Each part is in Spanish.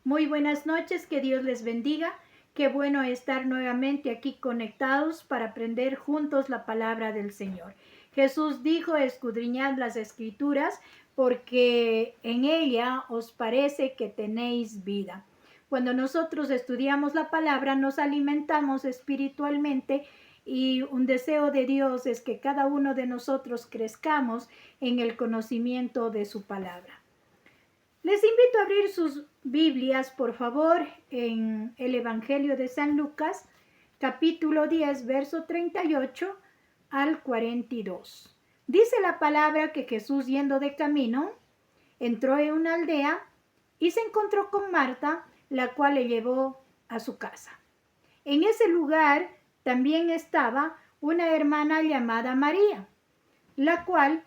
Muy buenas noches, que Dios les bendiga. Qué bueno estar nuevamente aquí conectados para aprender juntos la palabra del Señor. Jesús dijo: escudriñad las Escrituras, porque en ella os parece que tenéis vida. Cuando nosotros estudiamos la palabra, nos alimentamos espiritualmente, y un deseo de Dios es que cada uno de nosotros crezcamos en el conocimiento de su palabra. Les invito a abrir sus Biblias, por favor, en el Evangelio de San Lucas, capítulo 10, verso 38 al 42. Dice la palabra que Jesús, yendo de camino, entró en una aldea y se encontró con Marta, la cual le llevó a su casa. En ese lugar también estaba una hermana llamada María, la cual,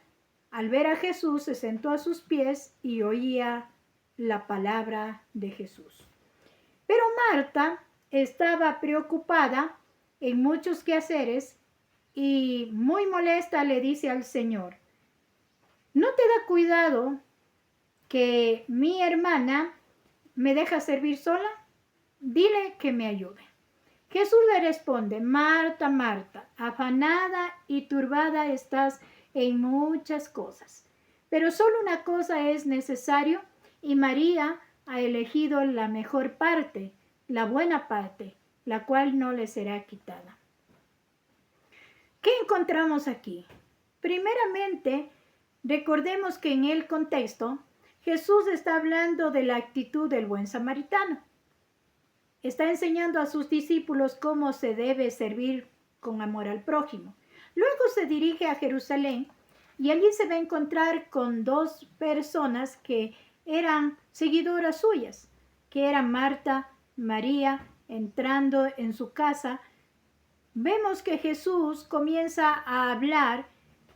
al ver a Jesús, se sentó a sus pies y oía la palabra de Jesús. Pero Marta estaba preocupada en muchos quehaceres y muy molesta le dice al Señor: ¿no te da cuidado que mi hermana me deja servir sola? Dile que me ayude. Jesús le responde: Marta, Marta, afanada y turbada estás en muchas cosas, pero solo una cosa es necesario, y María ha elegido la mejor parte, la buena parte, la cual no le será quitada. ¿Qué encontramos aquí? Primeramente, recordemos que en el contexto Jesús está hablando de la actitud del buen samaritano. Está enseñando a sus discípulos cómo se debe servir con amor al prójimo. Luego se dirige a Jerusalén y allí se va a encontrar con dos personas que eran seguidoras suyas, que eran Marta, María. Entrando en su casa, vemos que Jesús comienza a hablar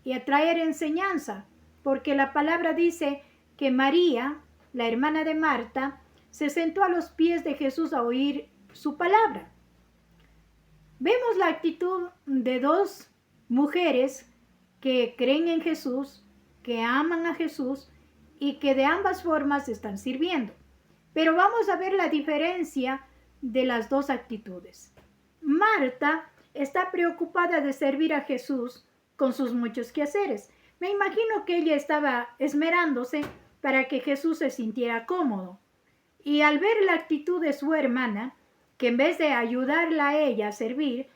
y a traer enseñanza, porque la palabra dice que María, la hermana de Marta, se sentó a los pies de Jesús a oír su palabra. Vemos la actitud de dos mujeres que creen en Jesús, que aman a Jesús y que de ambas formas están sirviendo. Pero vamos a ver la diferencia de las dos actitudes. Marta está preocupada de servir a Jesús con sus muchos quehaceres. Me imagino que ella estaba esmerándose para que Jesús se sintiera cómodo. Y al ver la actitud de su hermana, que en vez de ayudarla a ella a servir,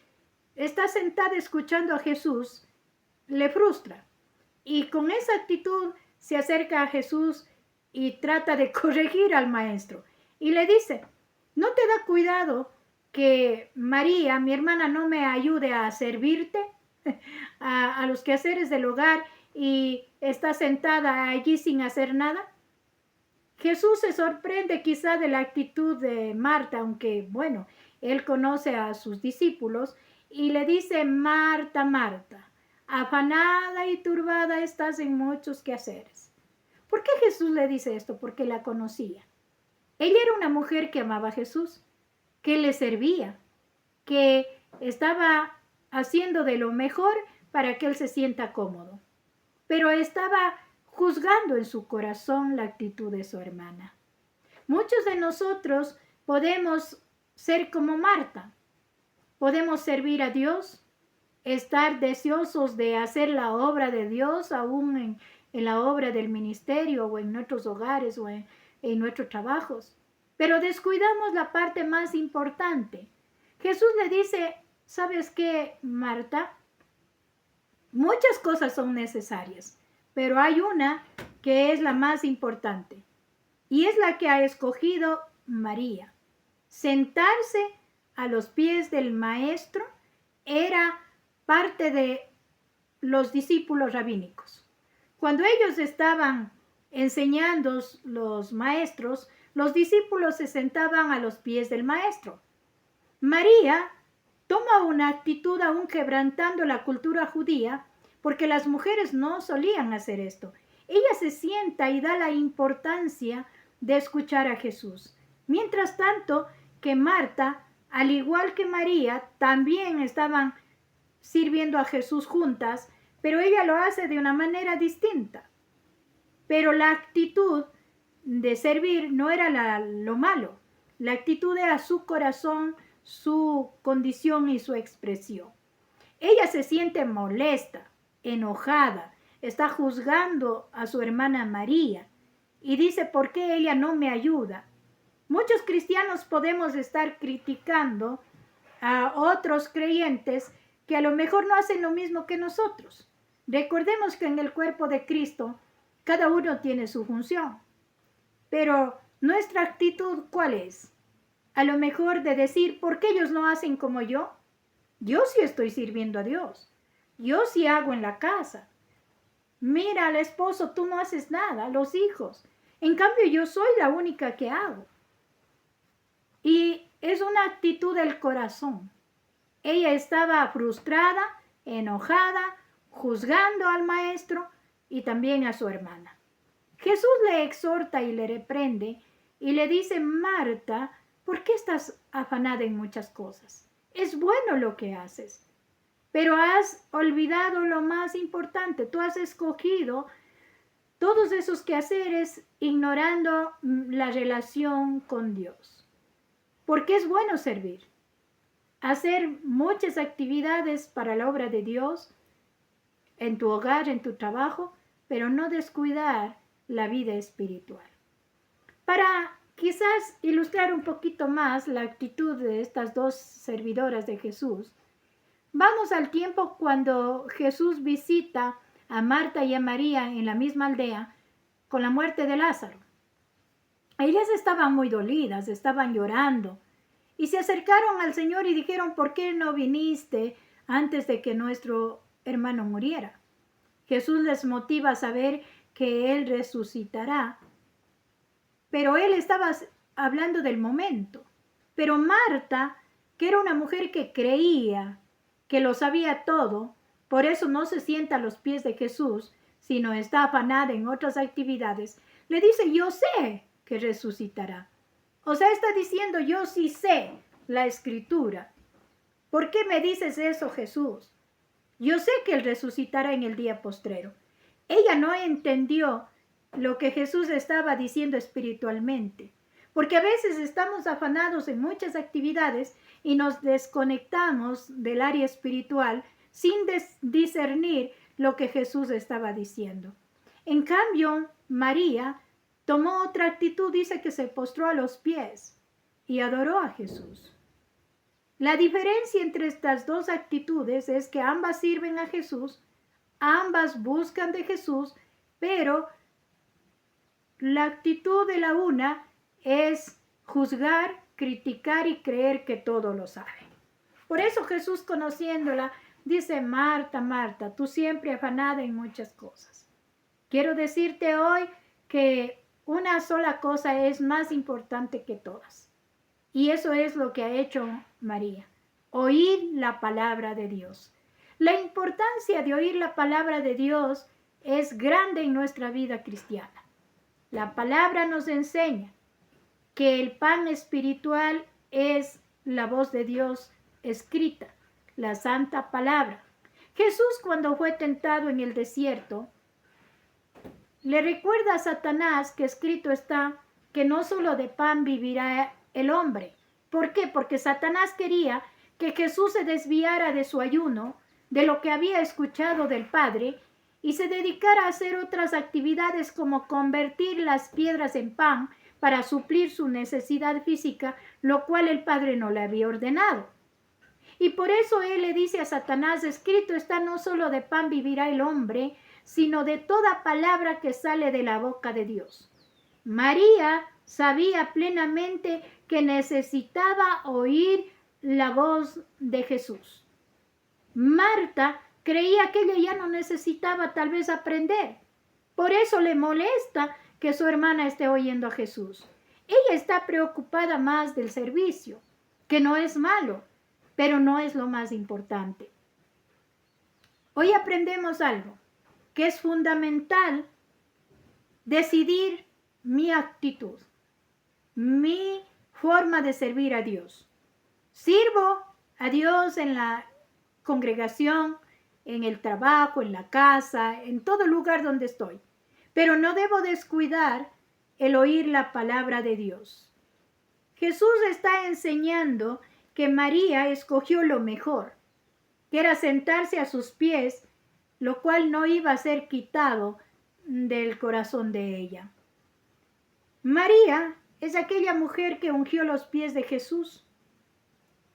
está sentada escuchando a Jesús, le frustra. Y con esa actitud se acerca a Jesús y trata de corregir al maestro. Y le dice: ¿no te da cuidado que María, mi hermana, no me ayude a servirte a los quehaceres del hogar y está sentada allí sin hacer nada? Jesús se sorprende quizá de la actitud de Marta, aunque, bueno, él conoce a sus discípulos, y le dice: Marta, Marta, afanada y turbada estás en muchos quehaceres. ¿Por qué Jesús le dice esto? Porque la conocía. Ella era una mujer que amaba a Jesús, que le servía, que estaba haciendo de lo mejor para que él se sienta cómodo, pero estaba juzgando en su corazón la actitud de su hermana. Muchos de nosotros podemos ser como Marta. Podemos servir a Dios, estar deseosos de hacer la obra de Dios, aún en la obra del ministerio o en nuestros hogares o en nuestros trabajos. Pero descuidamos la parte más importante. Jesús le dice: ¿sabes qué, Marta? Muchas cosas son necesarias, pero hay una que es la más importante, y es la que ha escogido María. Sentarse a los pies del maestro era parte de los discípulos rabínicos. Cuando ellos estaban enseñando, los maestros, los discípulos se sentaban a los pies del maestro. María toma una actitud aún quebrantando la cultura judía, porque las mujeres no solían hacer esto. Ella se sienta y da la importancia de escuchar a Jesús. Mientras tanto, que Marta, al igual que María, también estaban sirviendo a Jesús juntas, pero ella lo hace de una manera distinta. Pero la actitud de servir no era lo malo. La actitud era su corazón, su condición y su expresión. Ella se siente molesta, enojada, está juzgando a su hermana María y dice, ¿por qué ella no me ayuda? Muchos cristianos podemos estar criticando a otros creyentes que a lo mejor no hacen lo mismo que nosotros. Recordemos que en el cuerpo de Cristo cada uno tiene su función, pero nuestra actitud, ¿cuál es? A lo mejor de decir, ¿por qué ellos no hacen como yo? Yo sí estoy sirviendo a Dios. Yo sí hago en la casa. Mira, al esposo, tú no haces nada, los hijos. En cambio, yo soy la única que hago. Y es una actitud del corazón. Ella estaba frustrada, enojada, juzgando al maestro y también a su hermana. Jesús le exhorta y le reprende y le dice, Marta, ¿por qué estás afanada en muchas cosas? Es bueno lo que haces, pero has olvidado lo más importante. Tú has escogido todos esos quehaceres ignorando la relación con Dios. Porque es bueno servir, hacer muchas actividades para la obra de Dios en tu hogar, en tu trabajo, pero no descuidar la vida espiritual. Para quizás ilustrar un poquito más la actitud de estas dos servidoras de Jesús, vamos al tiempo cuando Jesús visita a Marta y a María en la misma aldea con la muerte de Lázaro. Ellas estaban muy dolidas, estaban llorando y se acercaron al Señor y dijeron, ¿por qué no viniste antes de que nuestro hermano muriera? Jesús les motiva a saber que Él resucitará, pero Él estaba hablando del momento. Pero Marta, que era una mujer que creía que lo sabía todo, por eso no se sienta a los pies de Jesús, sino está afanada en otras actividades, le dice, yo sé que resucitará. O sea, está diciendo, yo sí sé la escritura. ¿Por qué me dices eso, Jesús? Yo sé que Él resucitará en el día postrero. Ella no entendió lo que Jesús estaba diciendo espiritualmente, porque a veces estamos afanados en muchas actividades y nos desconectamos del área espiritual sin discernir lo que Jesús estaba diciendo. En cambio, María tomó otra actitud, dice que se postró a los pies y adoró a Jesús. La diferencia entre estas dos actitudes es que ambas sirven a Jesús, ambas buscan de Jesús, pero la actitud de la una es juzgar, criticar y creer que todo lo sabe. Por eso Jesús, conociéndola, dice, Marta, Marta, tú siempre afanada en muchas cosas. Quiero decirte hoy que una sola cosa es más importante que todas. Y eso es lo que ha hecho María, oír la palabra de Dios. La importancia de oír la palabra de Dios es grande en nuestra vida cristiana. La palabra nos enseña que el pan espiritual es la voz de Dios escrita, la santa palabra. Jesús, cuando fue tentado en el desierto, le recuerda a Satanás que escrito está que no solo de pan vivirá el hombre. ¿Por qué? Porque Satanás quería que Jesús se desviara de su ayuno, de lo que había escuchado del Padre, y se dedicara a hacer otras actividades como convertir las piedras en pan para suplir su necesidad física, lo cual el Padre no le había ordenado. Y por eso Él le dice a Satanás, escrito está, no solo de pan vivirá el hombre, sino de toda palabra que sale de la boca de Dios. María sabía plenamente que necesitaba oír la voz de Jesús. Marta creía que ella ya no necesitaba tal vez aprender. Por eso le molesta que su hermana esté oyendo a Jesús. Ella está preocupada más del servicio, que no es malo, pero no es lo más importante. Hoy aprendemos algo, que es fundamental decidir mi actitud, mi forma de servir a Dios. Sirvo a Dios en la congregación, en el trabajo, en la casa, en todo lugar donde estoy. Pero no debo descuidar el oír la palabra de Dios. Jesús está enseñando que María escogió lo mejor, que era sentarse a sus pies, lo cual no iba a ser quitado del corazón de ella. María es aquella mujer que ungió los pies de Jesús,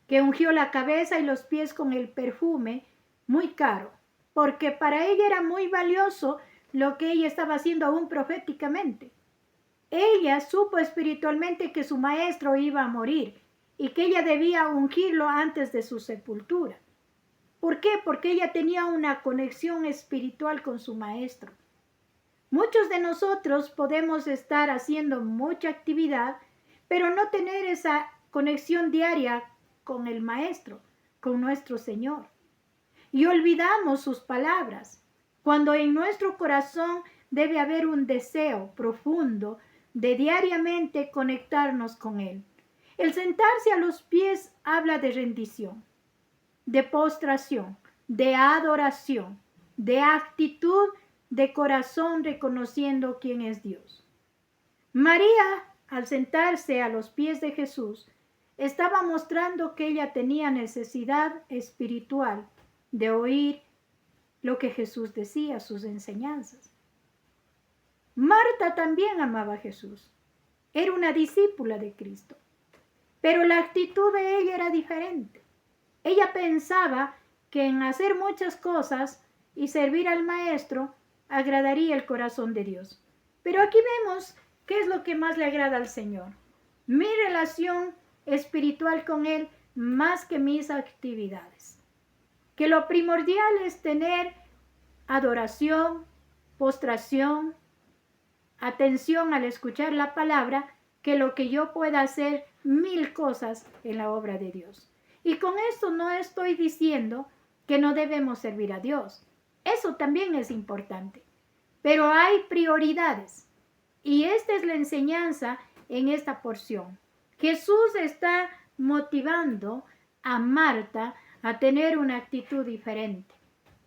que ungió la cabeza y los pies con el perfume muy caro, porque para ella era muy valioso lo que ella estaba haciendo aún proféticamente. Ella supo espiritualmente que su maestro iba a morir y que ella debía ungirlo antes de su sepultura. ¿Por qué? Porque ella tenía una conexión espiritual con su maestro. Muchos de nosotros podemos estar haciendo mucha actividad, pero no tener esa conexión diaria con el maestro, con nuestro Señor. Y olvidamos sus palabras, cuando en nuestro corazón debe haber un deseo profundo de diariamente conectarnos con Él. El sentarse a los pies habla de rendición, de postración, de adoración, de actitud de corazón reconociendo quién es Dios. María, al sentarse a los pies de Jesús, estaba mostrando que ella tenía necesidad espiritual de oír lo que Jesús decía, sus enseñanzas. Marta también amaba a Jesús. Era una discípula de Cristo. Pero la actitud de ella era diferente. Ella pensaba que en hacer muchas cosas y servir al Maestro agradaría el corazón de Dios. Pero aquí vemos qué es lo que más le agrada al Señor. Mi relación espiritual con Él más que mis actividades. Que lo primordial es tener adoración, postración, atención al escuchar la palabra, que lo que yo pueda hacer 1000 cosas en la obra de Dios. Y con esto no estoy diciendo que no debemos servir a Dios. Eso también es importante. Pero hay prioridades. Y esta es la enseñanza en esta porción. Jesús está motivando a Marta a tener una actitud diferente.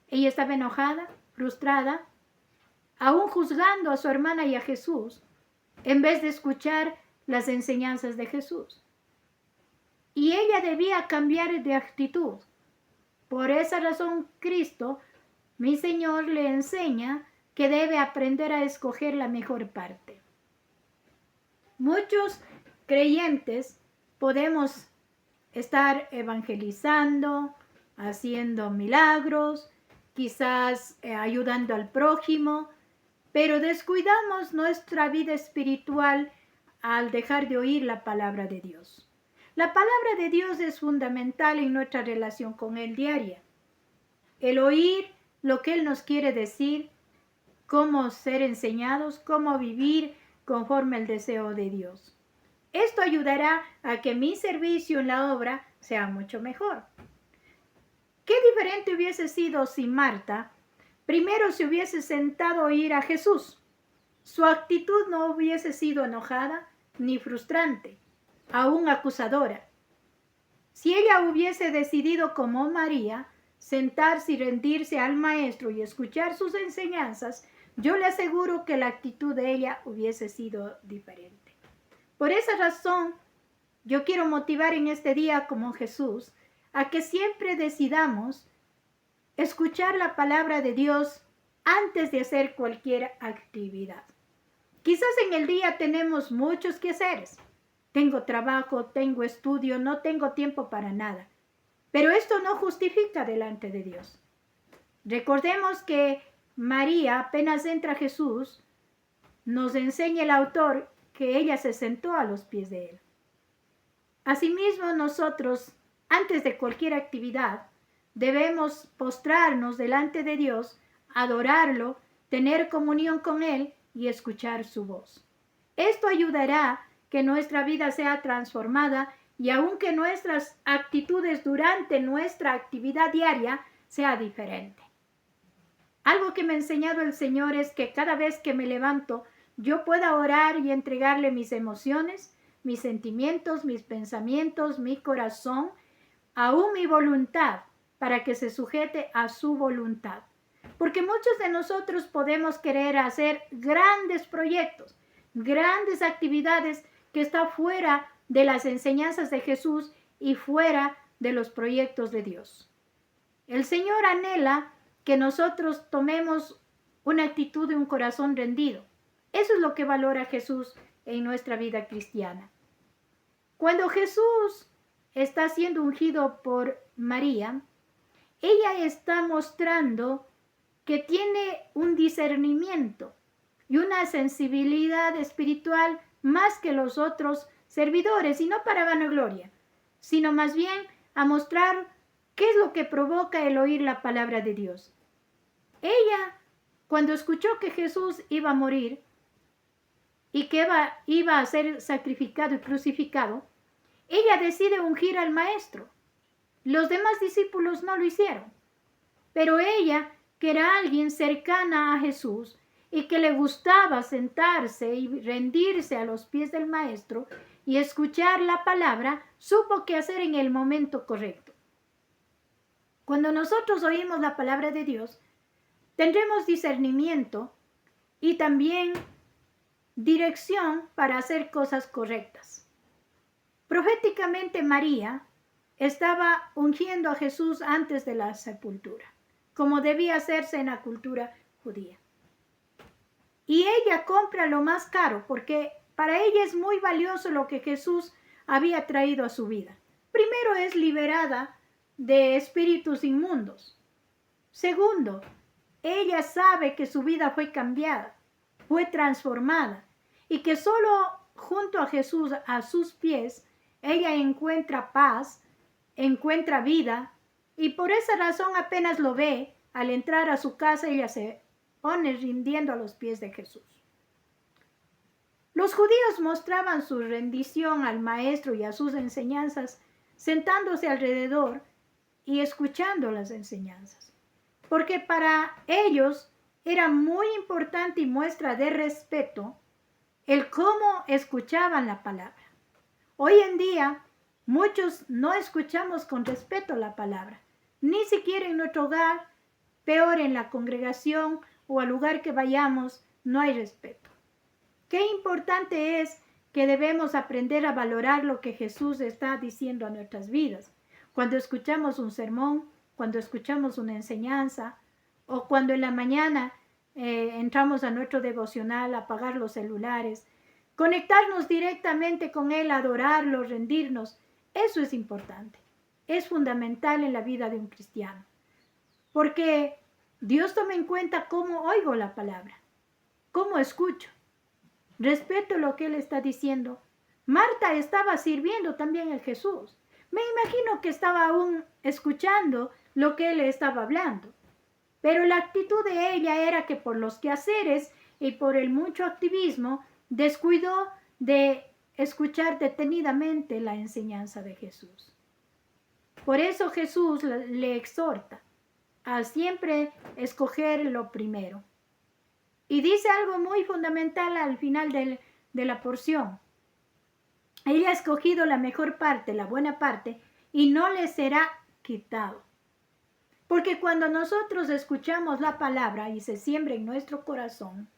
Ella estaba enojada, frustrada, aún juzgando a su hermana y a Jesús, en vez de escuchar las enseñanzas de Jesús. Y ella debía cambiar de actitud. Por esa razón, Cristo, mi Señor, le enseña que debe aprender a escoger la mejor parte. Muchos creyentes podemos estar evangelizando, haciendo milagros, quizás ayudando al prójimo, pero descuidamos nuestra vida espiritual al dejar de oír la palabra de Dios. La palabra de Dios es fundamental en nuestra relación con Él diaria. El oír lo que Él nos quiere decir, cómo ser enseñados, cómo vivir conforme al deseo de Dios. Esto ayudará a que mi servicio en la obra sea mucho mejor. ¿Qué diferente hubiese sido si Marta primero se hubiese sentado a oír a Jesús? Su actitud no hubiese sido enojada ni frustrante, aún acusadora. Si ella hubiese decidido como María sentarse y rendirse al Maestro y escuchar sus enseñanzas, yo le aseguro que la actitud de ella hubiese sido diferente. Por esa razón, yo quiero motivar en este día como Jesús a que siempre decidamos escuchar la palabra de Dios antes de hacer cualquier actividad. Quizás en el día tenemos muchos quehaceres. Tengo trabajo, tengo estudio, no tengo tiempo para nada. Pero esto no justifica delante de Dios. Recordemos que María, apenas entra Jesús, nos enseña el autor que ella se sentó a los pies de Él. Asimismo, nosotros, antes de cualquier actividad, debemos postrarnos delante de Dios, adorarlo, tener comunión con Él y escuchar su voz. Esto ayudará que nuestra vida sea transformada y aunque nuestras actitudes durante nuestra actividad diaria sea diferente. Algo que me ha enseñado el Señor es que cada vez que me levanto, yo pueda orar y entregarle mis emociones, mis sentimientos, mis pensamientos, mi corazón, aún mi voluntad, para que se sujete a su voluntad. Porque muchos de nosotros podemos querer hacer grandes proyectos, grandes actividades que está fuera de las enseñanzas de Jesús y fuera de los proyectos de Dios. El Señor anhela que nosotros tomemos una actitud de un corazón rendido. Eso es lo que valora Jesús en nuestra vida cristiana. Cuando Jesús está siendo ungido por María, ella está mostrando que tiene un discernimiento y una sensibilidad espiritual más que los otros servidores, y no para vanagloria, sino más bien a mostrar qué es lo que provoca el oír la palabra de Dios. Ella, cuando escuchó que Jesús iba a morir y que iba a ser sacrificado y crucificado, ella decide ungir al maestro. Los demás discípulos no lo hicieron, pero ella, que era alguien cercana a Jesús y que le gustaba sentarse y rendirse a los pies del maestro y escuchar la palabra, supo qué hacer en el momento correcto. Cuando nosotros oímos la palabra de Dios, tendremos discernimiento y también dirección para hacer cosas correctas. Proféticamente, María estaba ungiendo a Jesús antes de la sepultura, como debía hacerse en la cultura judía. Y ella compra lo más caro, porque para ella es muy valioso lo que Jesús había traído a su vida. Primero, es liberada de espíritus inmundos. Segundo, ella sabe que su vida fue cambiada, fue transformada, y que solo junto a Jesús, a sus pies, ella encuentra paz, encuentra vida, y por esa razón apenas lo ve, al entrar a su casa ella se pone rindiendo a los pies de Jesús. Los judíos mostraban su rendición al maestro y a sus enseñanzas, sentándose alrededor y escuchando las enseñanzas, porque para ellos era muy importante y muestra de respeto el cómo escuchaban la palabra. Hoy en día, muchos no escuchamos con respeto la palabra, ni siquiera en nuestro hogar, peor en la congregación o al lugar que vayamos, no hay respeto. Qué importante es que debemos aprender a valorar lo que Jesús está diciendo a nuestras vidas. Cuando escuchamos un sermón, cuando escuchamos una enseñanza, o cuando en la mañana entramos a nuestro devocional, apagar los celulares, conectarnos directamente con Él, adorarlo, rendirnos, eso es importante. Es fundamental en la vida de un cristiano, porque Dios toma en cuenta cómo oigo la palabra, cómo escucho, respeto lo que Él está diciendo. Marta estaba sirviendo también a Jesús. Me imagino que estaba aún escuchando lo que Él estaba hablando, pero la actitud de ella era que por los quehaceres y por el mucho activismo descuidó de escuchar detenidamente la enseñanza de Jesús. Por eso Jesús le exhorta a siempre escoger lo primero. Y dice algo muy fundamental al final de la porción. Ella ha escogido la mejor parte, la buena parte, y no le será quitado. Porque cuando nosotros escuchamos la palabra y se siembra en nuestro corazón,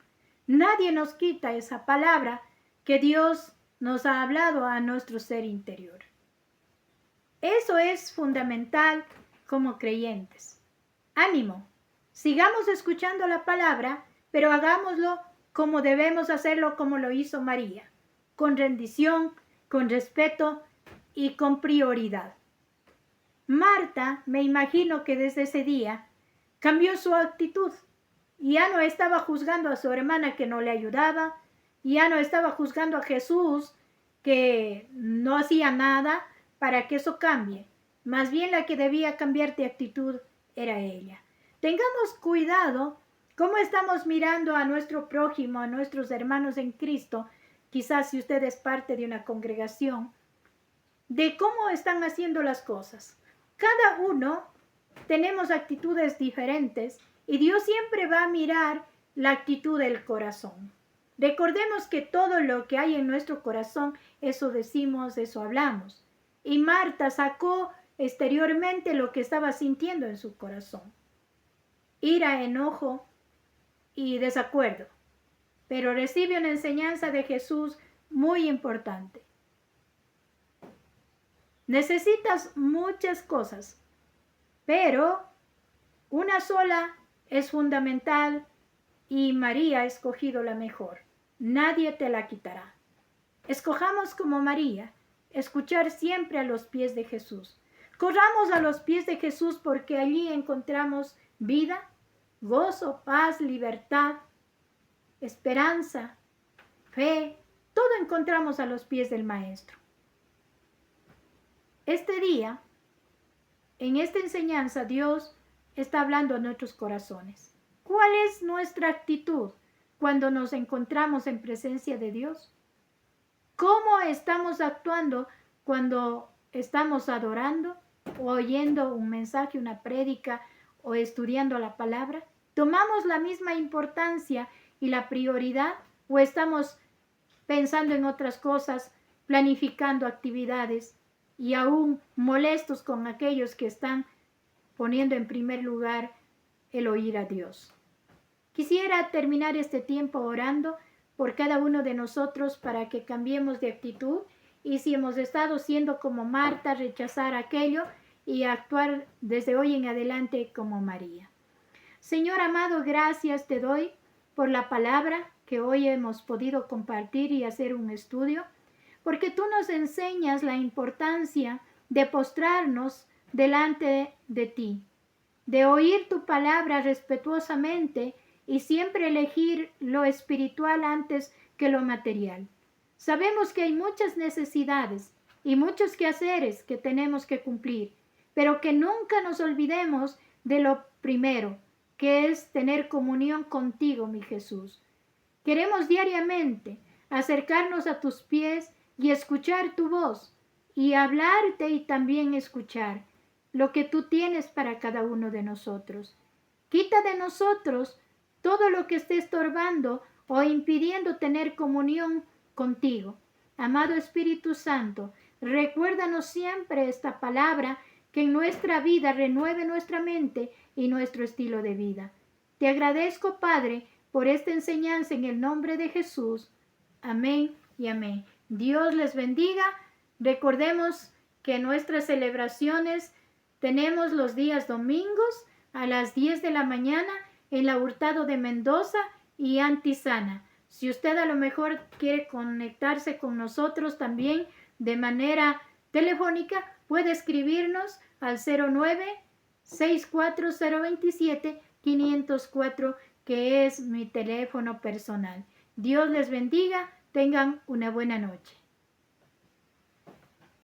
nadie nos quita esa palabra que Dios nos ha hablado a nuestro ser interior. Eso es fundamental como creyentes. Ánimo, sigamos escuchando la palabra, pero hagámoslo como debemos hacerlo, como lo hizo María, con rendición, con respeto y con prioridad. Marta, me imagino que desde ese día cambió su actitud. Ya no estaba juzgando a su hermana que no le ayudaba, ya no estaba juzgando a Jesús que no hacía nada para que eso cambie. Más bien la que debía cambiar de actitud era ella. Tengamos cuidado cómo estamos mirando a nuestro prójimo, a nuestros hermanos en Cristo, quizás si usted es parte de una congregación, de cómo están haciendo las cosas. Cada uno tenemos actitudes diferentes y Dios siempre va a mirar la actitud del corazón. Recordemos que todo lo que hay en nuestro corazón, eso decimos, eso hablamos. Y Marta sacó exteriormente lo que estaba sintiendo en su corazón: ira, enojo y desacuerdo. pero recibe una enseñanza de Jesús muy importante. Necesitas muchas cosas, pero una sola es fundamental y María ha escogido la mejor. Nadie te la quitará. Escojamos como María, escuchar siempre a los pies de Jesús. Corramos a los pies de Jesús porque allí encontramos vida, gozo, paz, libertad, esperanza, fe. Todo encontramos a los pies del Maestro. Este día, en esta enseñanza, Dios está hablando a nuestros corazones. ¿Cuál es nuestra actitud cuando nos encontramos en presencia de Dios? ¿Cómo estamos actuando cuando estamos adorando o oyendo un mensaje, una prédica o estudiando la palabra? ¿Tomamos la misma importancia y la prioridad o estamos pensando en otras cosas, planificando actividades y aún molestos con aquellos que están poniendo en primer lugar el oír a Dios? Quisiera terminar este tiempo orando por cada uno de nosotros para que cambiemos de actitud y si hemos estado siendo como Marta, rechazar aquello y actuar desde hoy en adelante como María. Señor amado, gracias te doy por la palabra que hoy hemos podido compartir y hacer un estudio, porque tú nos enseñas la importancia de postrarnos delante de ti, de oír tu palabra respetuosamente y siempre elegir lo espiritual antes que lo material. Sabemos que hay muchas necesidades y muchos quehaceres que tenemos que cumplir, pero que nunca nos olvidemos de lo primero, que es tener comunión contigo, mi Jesús. Queremos diariamente acercarnos a tus pies y escuchar tu voz y hablarte y también escuchar lo que tú tienes para cada uno de nosotros. Quita de nosotros todo lo que esté estorbando o impidiendo tener comunión contigo. Amado Espíritu Santo, recuérdanos siempre esta palabra que en nuestra vida renueve nuestra mente y nuestro estilo de vida. Te agradezco, Padre, por esta enseñanza en el nombre de Jesús. Amén y amén. Dios les bendiga. Recordemos que nuestras celebraciones tenemos los días domingos a las 10 de la mañana en la Hurtado de Mendoza y Antisana. Si usted a lo mejor quiere conectarse con nosotros también de manera telefónica, puede escribirnos al 09-64027-504, que es mi teléfono personal. Dios les bendiga. Tengan una buena noche.